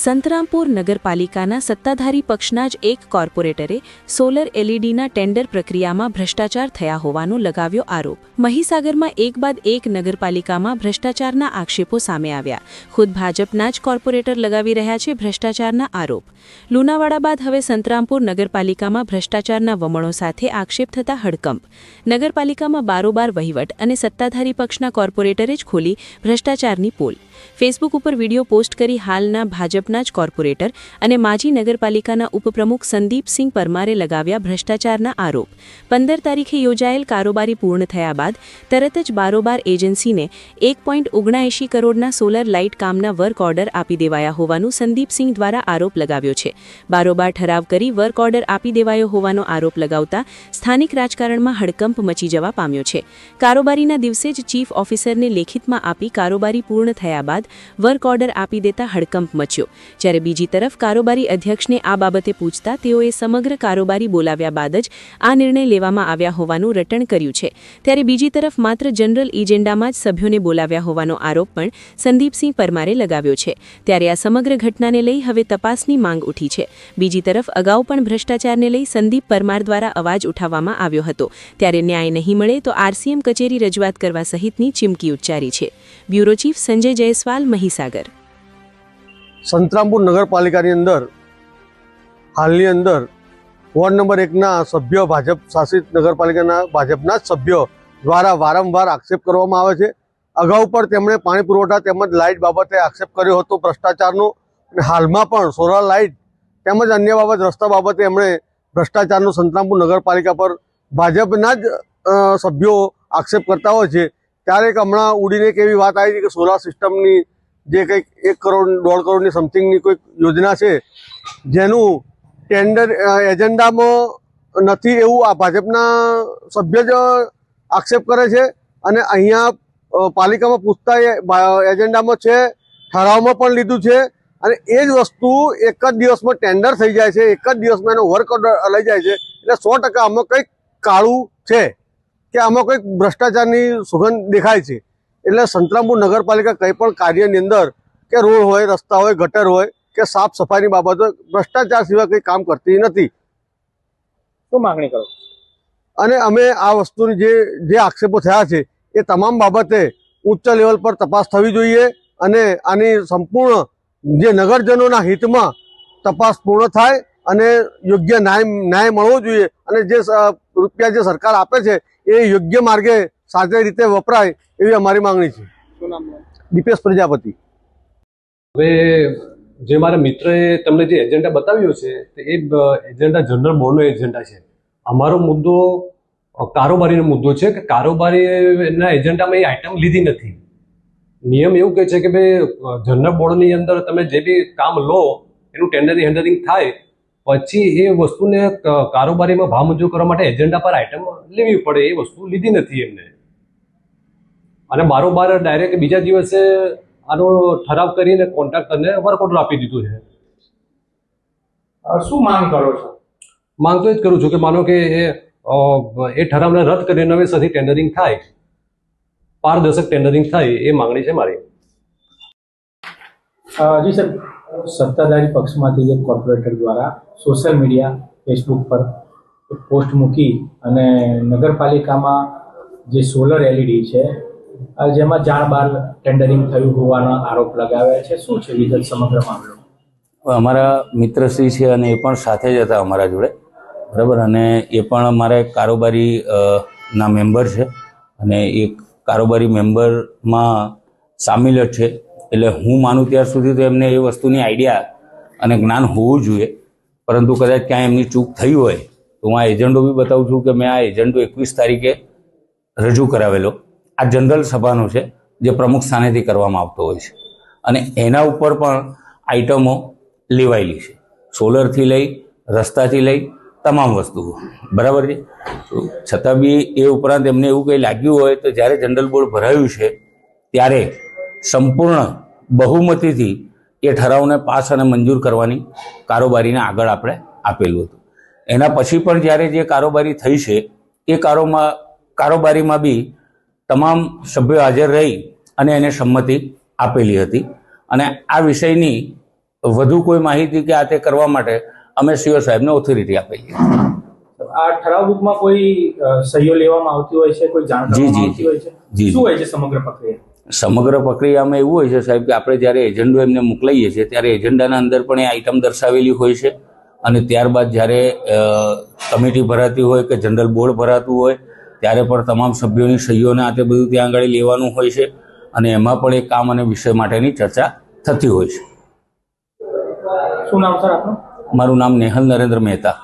સંતરામપુર નગરપાલિકાના સત્તાધારી પક્ષના જ એક કોર્પોરેટરે સોલર એલઈડીના ટેન્ડર પ્રક્રિયામાં ભ્રષ્ટાચાર થયા હોવાનો લગાવ્યો આરોપ। મહીસાગરમાં એક બાદ એક નગરપાલિકામાં ભ્રષ્ટાચારના આક્ષેપો સામે આવ્યા। ખુદ ભાજપના જ કોર્પોરેટર લગાવી રહ્યા છે ભ્રષ્ટાચારના આરોપ। લુણાવાડા બાદ હવે સંતરામપુર નગરપાલિકામાં ભ્રષ્ટાચારના વમણો સાથે આક્ષેપ થતા હડકંપ। નગરપાલિકામાં બારોબાર વહીવટ અને સત્તાધારી પક્ષના કોર્પોરેટરે જ ખોલી ભ્રષ્ટાચારની પોલ। ફેસબુક ઉપર વિડીયો પોસ્ટ કરી હાલના ભાજપના જ કોર્પોરેટર અને માજી નગરપાલિકાના ઉપપ્રમુખ સંદીપસિંહ પરમારે લગાવ્યા ભ્રષ્ટાચારના આરોપ। 15 તારીખે યોજાયેલ કારોબારી પૂર્ણ થયા બાદ તરત જ બારોબાર એજન્સીને 1.79 કરોડના સોલર લાઇટ કામના વર્ક ઓર્ડર આપી દેવાયા હોવાનું સંદીપસિંહ દ્વારા આરોપ લગાવ્યો છે। બારોબાર ઠરાવ કરી વર્ક ઓર્ડર આપી દેવાયો હોવાનો આરોપ લગાવતા સ્થાનિક રાજકારણમાં હડકંપ મચી જવા પામ્યો છે। કારોબારીના દિવસે જ ચીફ ઓફિસરને લેખિતમાં આપી કારોબારી પૂર્ણ થયા બાદ વર્ક ઓર્ડર આપી દેતા હડકંપ મચ્યો। જ્યારે બીજી તરફ કારોબારી અધ્યક્ષને આ બાબતે પૂછતા તેઓએ સમગ્ર કારોબારી બોલાવ્યા બાદ જ આ નિર્ણય લેવામાં આવ્યા હોવાનું રટણ કર્યું છે। ત્યારે બીજી તરફ માત્ર જનરલ એજન્ડામાં જ સભ્યોને બોલાવ્યા હોવાનો આરોપ પણ સંદીપસિંહ પરમારે લગાવ્યો છે। ત્યારે આ સમગ્ર ઘટનાને લઈ હવે તપાસની માંગ ઉઠી છે। બીજી તરફ અગાઉ પણ ભ્રષ્ટાચારને લઈ સંદીપ પરમાર દ્વારા અવાજ ઉઠાવવામાં આવ્યો હતો। ત્યારે ન્યાય નહીં મળે તો આરસીએમ કચેરી રજૂઆત કરવા સહિતની ચીમકી ઉચ્ચારી છે। Bureau chief Sanjay Jaiswal, Mahisagar. સંતરામપુર નગરપાલિકાની અંદર હાલની અંદર વોર્ડ નંબર 1ના સભ્યો ભાજપ શાસિત નગરપાલિકાના ભાજપના જ સભ્યો દ્વારા વારંવાર આક્ષેપ કરવામાં આવે છે। અગાઉ પણ તેમણે પાણી પુરવઠા તેમજ લાઇટ બાબતે આક્ષેપ કર્યો હતો ભ્રષ્ટાચારનો, અને હાલમાં પણ સોલર લાઇટ તેમજ અન્ય બાબત રસ્તા બાબતે એમણે ભ્રષ્ટાચારનો સંતરામપુર નગરપાલિકા પર ભાજપના જ સભ્યો આક્ષેપ કરતા હોય છે। ત્યારે હમણાં ઉડીને એક એવી વાત આવી છે કે સોલાર સિસ્ટમની જે કંઈક 1 કરોડ 1.5 કરોડની સમથિંગની કોઈક યોજના છે જેનું ટેન્ડર એજન્ડામાં નથી એવું આ ભાજપના સભ્ય જ આક્ષેપ કરે છે। અને અહીંયા પાલિકામાં પૂછતા એજન્ડામાં છે, ઠરાવમાં પણ લીધું છે, અને એ જ વસ્તુ એક જ દિવસમાં ટેન્ડર થઈ જાય છે, એક જ દિવસમાં એનો વર્ક ઓર્ડર લઈ જાય છે। એટલે 100% આમાં કંઈક કાળું છે કે આમાં કંઈક ભ્રષ્ટાચારની સુગંધ દેખાય છે। એટલે સંતરામપુર નગરપાલિકા કંઈ પણ કાર્યની અંદર કે રોડ હોય, રસ્તા હોય, ગટર હોય કે સાફ સફાઈની બાબત હોય, ભ્રષ્ટાચાર સિવાય કંઈ કામ કરતી નથી। શું માંગણી કરો? અને અમે આ વસ્તુની જે આક્ષેપો થયા છે એ તમામ બાબતે ઉચ્ચ લેવલ પર તપાસ થવી જોઈએ અને આની સંપૂર્ણ જે નગરજનોના હિતમાં તપાસ પૂર્ણ થાય અને યોગ્ય ન્યાય મળવો જોઈએ, અને જે રૂપિયા જે સરકાર આપે છે એ યોગ્ય માર્ગે સાચી રીતે વપરાય એવી અમારી માંગણી છે। શું નામ? દીપેશ પ્રજાપતિ। હવે જે મારા મિત્રએ તમને જે એજન્ડા બતાવ્યો છે એ એજન્ડા જનરલ બોર્ડનો એજન્ડા છે। અમારો મુદ્દો કારોબારીનો મુદ્દો છે કે કારોબારીના એજન્ડામાં એ આઈટમ લીધી નથી। નિયમ એવું કહે છે કે ભાઈ જનરલ બોર્ડની અંદર તમે જે બી કામ લો એનું ટેન્ડરની હેન્ડલિંગ થાય પછી એ વસ્તુને કારોબારીમાં ભાવ મંજૂર કરવા માટે એજન્ડા પર આઈટમ લેવી પડે। એ વસ્તુ લીધી નથી એમને, અને બારોબાર ડાયરેક્ટ બીજા દિવસે આનો ઠરાવ કરીને કોન્ટ્રાક્ટરને વર્ક ઓર્ડર આપી દીધું છે। શું માંગ કરો છો? માંગ તો જ કરું છું કે માનો કે એ ઠરાવને રદ કરીને નવેસરથી ટેન્ડરિંગ થાય, પારદર્શક ટેન્ડરિંગ થાય, એ માંગણી છે મારી। જી સર, સત્તાધારી પક્ષમાંથી એક કોર્પોરેટર દ્વારા સોશિયલ મીડિયા ફેસબુક પર એક પોસ્ટ મૂકી અને નગરપાલિકામાં જે સોલર એલઈડી છે જેમાં જાણબાર ટેન્ડરિંગ થયું હોવાના આરોપ લગાવ્યા છે। શું છે વિગત સમગ્ર મામલો? અમારા મિત્રશ્રી છે અને એ પણ સાથે જ હતા અમારા જોડે, બરાબર, અને એ પણ અમારા કારોબારી ના મેમ્બર છે અને એ કારોબારી મેમ્બરમાં સામેલ જ છે। એટલે હું માનું ત્યાર સુધી તો એમને એ વસ્તુની આઈડિયા અને જ્ઞાન હોવું જોઈએ, પરંતુ કદાચ ક્યાંય એમની ચૂક થઈ હોય તો હું આ એજન્ડો બી બતાવું છું કે મેં આ એજન્ડો 21 તારીખે રજૂ કરાવેલો। આ જનરલ સભાનો છે જે પ્રમુખ સ્થાનેથી કરવામાં આવતો હોય છે, અને એના ઉપર પણ આઈટમો લેવાયેલી છે, સોલરથી લઈ રસ્તાથી લઈ તમામ વસ્તુઓ, બરાબર છે। છતાં બી એ ઉપરાંત એમને એવું કંઈ લાગ્યું હોય તો જ્યારે જનરલ બોર્ડ ભરાયું છે ત્યારે સંપૂર્ણ બહુમતીથી એ ઠરાવને પાસ અને મંજૂર કરવાની કારોબારીને આગળ આપણે આપેલું હતું। એના પછી પણ જ્યારે જે કારોબારી થઈ છે એ કારોબારીમાં બી તમામ સભ્યો હાજર રહી અને એને સંમતિ આપેલી હતી, અને આ વિષયની વધુ કોઈ માહિતી કે આ તે કરવા માટે અમે સીઓ સાહેબને ઓથોરિટી આપીએ છીએ. આ ઠરાવ બુકમાં કોઈ સહીઓ લેવામાં આવતી હોય છે, કોઈ જાણ જી, કરવામાં જી, આવતી હોય છે? જી. શું હોય છે સમગ્ર પ્રક્રિયા? સમગ્ર પ્રક્રિયામાં એવું હોય છે સાહેબ કે આપણે જ્યારે એજન્ડો એમને મોકલાઈએ છીએ ત્યારે એજન્ડાના અંદર પણ એ આઈટમ દર્શાવેલી હોય છે અને ત્યારબાદ જ્યારે કમિટી ભરાતી હોય કે જનરલ બોર્ડ ભરાતું હોય ત્યારે પણ તમામ સભ્યોની સહીઓને આ તે બધું ત્યાં આગળ લેવાનું હોય છે અને એમાં પણ એ કામ અને વિષય માટેની ચર્ચા થતી હોય છે. શું નામ સર આપનું? મારું નામ નેહલ નરેન્દ્ર મહેતા.